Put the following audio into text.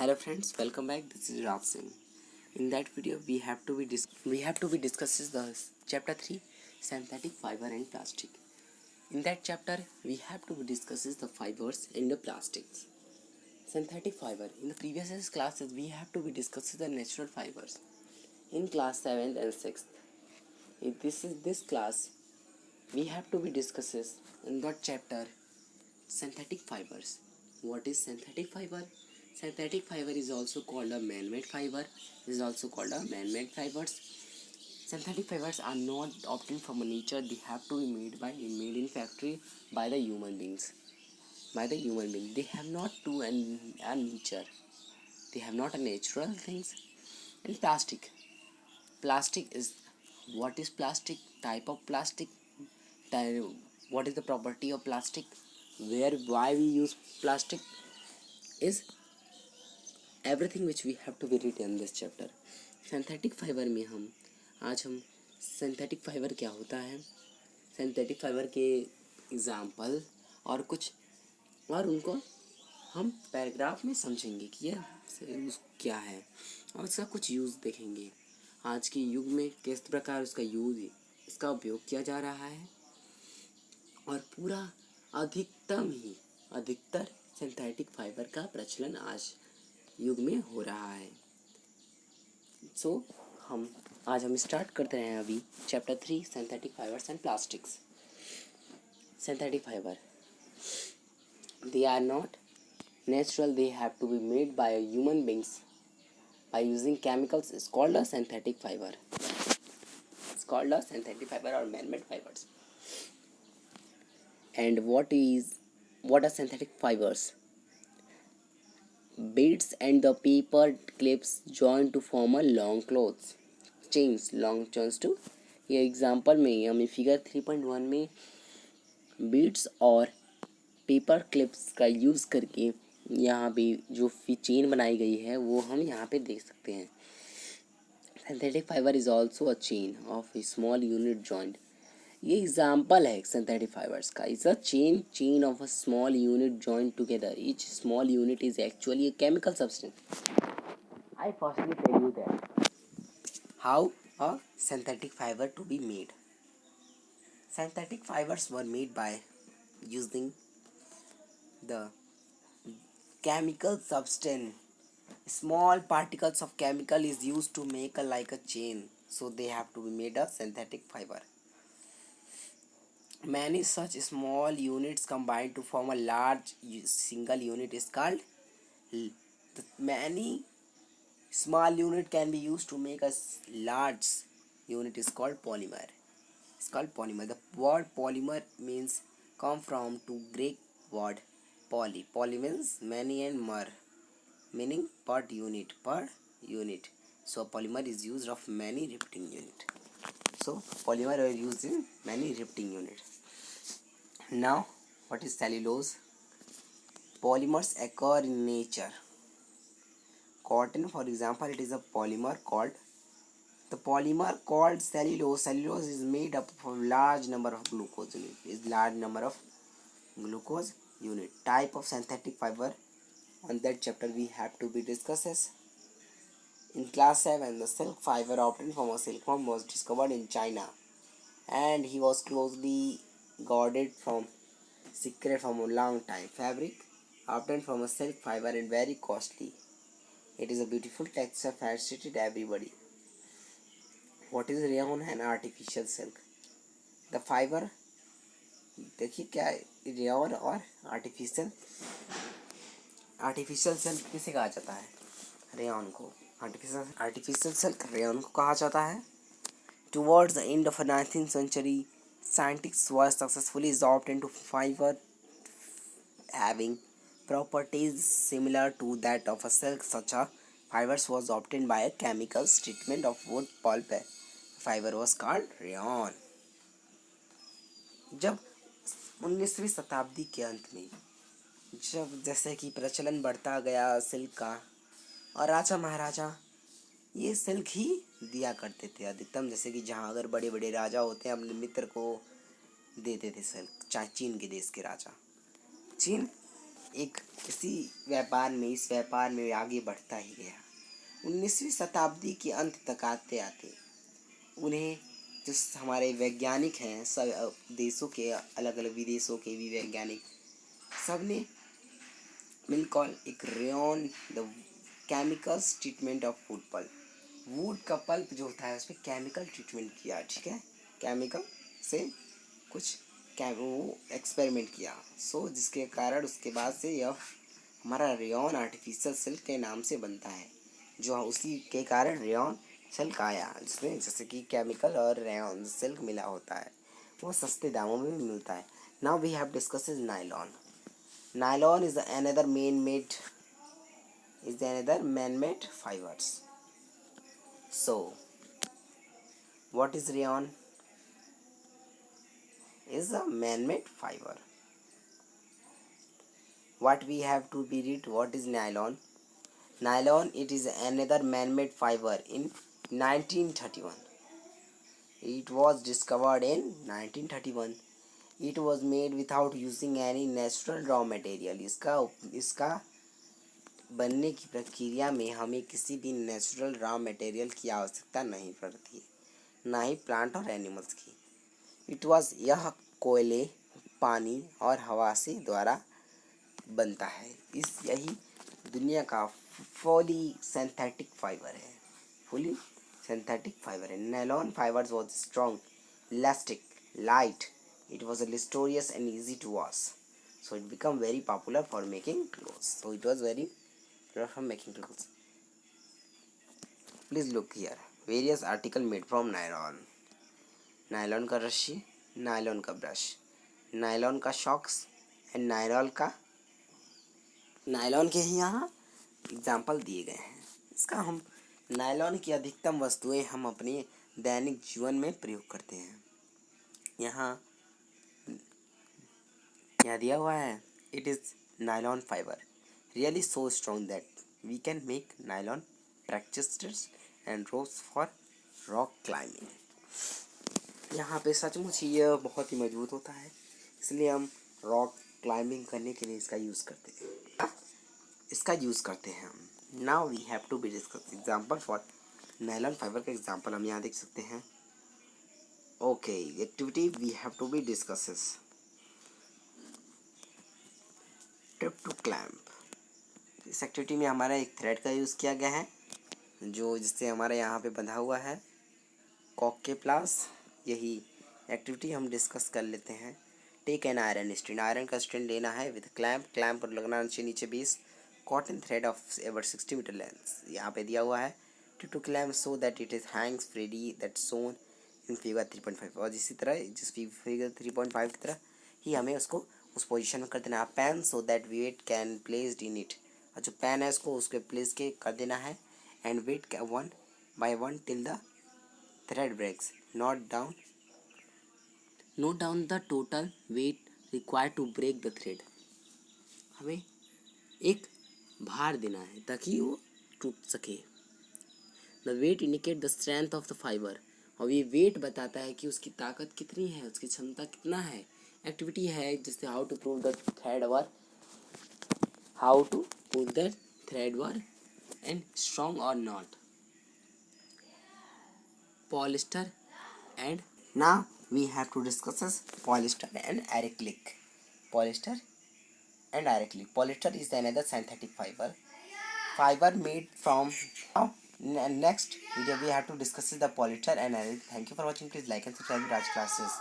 Hello friends, welcome back. This is Rav Singh. In that video, we have to be discusses the chapter 3, synthetic fiber and plastic. In that chapter, we have to be discusses the fibers and the plastics. Synthetic fiber. In the previous classes, we have to be discusses the natural fibers. In class 7th and 6th, in this class, we have to be discusses in that chapter synthetic fibers. What is synthetic fiber? Synthetic fiber is also called a man-made fiber. Fibers. Synthetic fibers are not obtained from nature. They have to be made in factory by the human beings. They have not to a nature. They have not a natural things. And plastic. Plastic is what is plastic? Type of plastic. What is the property of plastic? Why we use plastic is everything which we have to be written in this chapter. Synthetic fibre में हम synthetic fibre क्या होता है, synthetic fibre के example और कुछ और उनको हम पैराग्राफ में समझेंगे कि यह यूज़ क्या है और इसका कुछ यूज़ देखेंगे. आज के युग में किस प्रकार इसका उपयोग किया जा रहा है और पूरा अधिकतर सिंथेटिक फाइबर का प्रचलन आज युग में हो रहा है. आज हम स्टार्ट करते हैं अभी chapter 3 synthetic fibres and plastics. Synthetic fibre, they are not natural. They have to be made by human beings by using chemicals. It's called a synthetic fiber. Or man-made fibers. And what are synthetic fibers? Beads and the paper clips joined to form a long chains to. ये example में हमें figure 3.1 में beads और paper clips का use करके यहाँ पे जो चेन बनाई गई है वो हम यहाँ पे देख सकते हैं. Synthetic fibre is also a chain of A small unit joint. ये एग्जाम्पल है सिंथेटिक फाइबर्स का. Is a chain of a small unit joint together. Each small unit is actually a chemical substance. I firstly tell you that how a synthetic fiber to be made. Synthetic fibers were made by using the chemical substance. Small particles of chemical is used to make like a chain, so they have to be made a synthetic fiber. Many such small units combine to form a large single unit is called. Many small unit can be used to make a large unit is called polymer. The word polymer means come from two Greek word poly. Poly means many and mer meaning per unit. So polymer is used of many repeating unit. So polymer are used in many repeating units. Now, what is cellulose? Polymers occur in nature. Cotton, for example, it is a polymer called cellulose. Cellulose is made up of large number of glucose unit. Type of synthetic fiber. On that chapter we have to be discusses. In class 7, the silk fiber obtained from a silkworm was discovered in China, and he was closely guarded from secret from a long time. Fabric obtained from a silk fiber and very costly. It is a beautiful texture, fascinated everybody. What is rayon and artificial silk? The fiber, देखिए क्या rayon और artificial silk किसे कहा जाता है? Rayon को. artificial silk rayon को कहा जाता है. Towards the end of the 19th century, scientists were successfully obtained to fiber having properties similar to that of a silk. Such a fibers was obtained by a chemical treatment of wood pulp. Fiber was called rayon. जब 19वीं शताब्दी के अंत में जब जैसे कि प्रचलन बढ़ता गया सिल्क का और राजा महाराजा ये सिल्क ही दिया करते थे अधिकतम. जैसे कि जहाँ अगर बड़े बड़े राजा होते हैं अपने मित्र को देते थे सिल्क. चाहे चीन के देश के राजा. चीन एक इसी व्यापार में, इस व्यापार में आगे बढ़ता ही गया। 19वीं शताब्दी के अंत तक आते आते उन्हें जो हमारे वैज्ञानिक हैं, सब देशों के, अलग अलग विदेशों के भी वैज्ञानिक, सब ने मिलकर एक rayon the chemicals treatment of wood pulp, would का पल्प जो होता है उसमें केमिकल ट्रीटमेंट किया, ठीक है, केमिकल से कुछ वो एक्सपेरिमेंट किया। सो जिसके कारण उसके बाद से यह हमारा रेयन आर्टिफिशियल सिल्क के नाम से बनता है, जो उसी के कारण रेयन सिल्क आया, जिसमें जैसे कि केमिकल और रेयन सिल्क मिला होता है, वो सस्ते दामों में भी मिलता है। Now we have discuss is nylon. Nylon is another man-made fibers. So what is rayon? Is a man-made fiber. What we have to be read, what is nylon? Nylon, it is another man-made fiber in 1931. It was discovered in 1931. It was made without using any natural raw material. इसका बनने की प्रक्रिया में हमें किसी भी natural raw material की आवश्यकता नहीं पड़ती है, ना ही प्लांट और एनिमल्स की। इट वाज, यह कोयले, पानी और हवा से द्वारा बनता है। यही दुनिया का फुली सिंथेटिक फाइबर है, फुली सिंथेटिक फाइबर है। Nylon fibres was strong, elastic, light, it was lustrous and easy to wash, so it became very popular for making clothes. So it was very popular for making clothes. Please look here, various article made from nylon. Nylon का रस्सी, nylon का brush, nylon का shocks and nylon के ही यहाँ example दिए गए हैं। इसका हम नायलॉन की अधिकतम वस्तुएं हम अपने दैनिक जीवन में प्रयोग करते हैं। यहाँ दिया हुआ है, it is nylon fibre really so strong that we can make nylon practice and ropes for rock climbing. यहाँ पे सचमुच ये बहुत ही मजबूत होता है, इसलिए हम रॉक क्लाइंबिंग करने के लिए इसका यूज़ करते हैं हम। Now we have to be discuss example for nylon fibre का एग्जाम्पल हम यहाँ देख सकते हैं। Okay, activity we have to be discusses. Tip to clamp. इस एक्टिविटी में हमारा एक थ्रेड का यूज़ किया गया है, जो जिससे हमारा यहाँ पे बंधा हुआ है कॉक के प्लास। यही एक्टिविटी हम डिस्कस कर लेते हैं। Take an iron string, iron का स्ट्रिंग लेना है विद क्लैम्प पर लगना नीचे 20, cotton thread of ever 60 metre length यहाँ पे दिया हुआ है। To clamp so that it is hangs freely that shown in figure 3.5, और इसी तरह जिस फिगर 3.5 की तरह ही हमें उसको उस पोजीशन में कर देना है। Pan so that weight can placed in it, और जो पैन है उसको उसके प्लेस के कर देना है। And weight 1 by 1 till the thread breaks. Note down the total weight required to break the thread. हमें एक भार देना है ताकि वो टूट सके। The weight indicate the strength of the fiber. और ये वेट बताता है कि उसकी ताकत कितनी है, उसकी क्षमता कितना है। एक्टिविटी है जिससे how to pull the thread were and strong और not. Polyester and now we have to discuss as polyester and acrylic. Polyester is another synthetic fiber made from. Now next video we have to discuss the polyester and acrylic. Thank you for watching. Please like and subscribe to Raj Classes.